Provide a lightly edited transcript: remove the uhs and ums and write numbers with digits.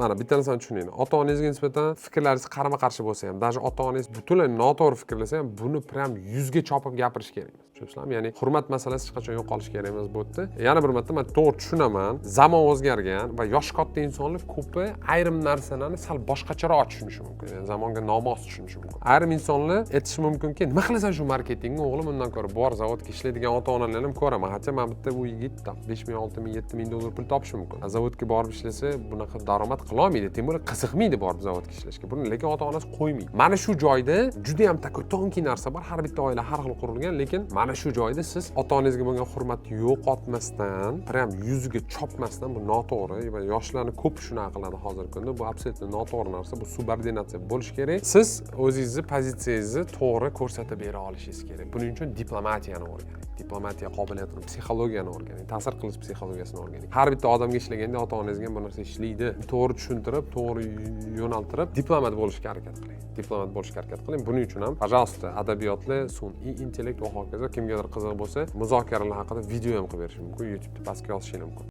Mana bitta narsani tushuninglar. Ota-onangizga nisbatan fikrlaringiz qarama-qarshi bo'lsa ham, даже ota-onangiz butunlay noto'g'ri fikrlasa ham, buni prям yuzga chopib gapirish kerak emas. Tushunasizlarmi? Ya'ni hurmat masalasi hech qachon yo'qolishi kerak emas bu yerda. Yana bir marta men to'g'ri tushunaman. Zamon o'zgargan va yosh katta insonlar ko'pi ayrim narsalarni sal boshqacharoq tushunishi mumkin. Yani zamonga nomos tushunishi mumkin. Ayrim insonlar aytishi mumkinki, nima qilasan shu marketingni o'g'lim, undan ko'ra bor zavodga ishlaydigan ota-onalarni ham ko'raman. Hatto men bitta bu yigit 5000, 6000, 7000 dollar pul topishi mumkin. Zavodga borib ishlasa, bunaqa daromad qila olmaydi. Tim bo'lib qiziqmaydi borib zavodga ishlashga. Buni lekin ota-onasi qo'ymaydi. Mana shu joyda juda ham takottonki narsa bor. Har bitta oila har xil qurilgan, lekin mana shu joyda siz ota-onangizga bo'lgan hurmatni yo'qotmasdan, prям yuziga chopmasdan bu noto'g'ri va yoshlarni ko'p shunaqa qiladi hozirgi kunda. Bu absolyutno noto'g'ri narsa. Bu subordinatsiya bo'lishi kerak. Siz o'zingizni pozitsiyangizni to'g'ri ko'rsatib bera olishingiz kerak. Buning uchun diplomatiyani o'rganing. Diplomatiya qobiliyatini, psixologiyani o'rganing, ta'sir qilish psixologiyasini o'rganing. Har bitta odamga ishlaganda ota-onangizga ham bu narsa ishlaydi. To'g'ri tushuntirib, to'g'ri yo'naltirib, diplomat bo'lishga harakat qiling. Diplomat bo'lishga harakat qiling. Buning uchun ham, пожалуйста, adabiyotlar, sun'iy intellekt va hokazo kimgadir qiziq bo'lsa, muzokaralar haqida video ham qilib berish mumkin. YouTube'da pastga yozishingiz mumkin.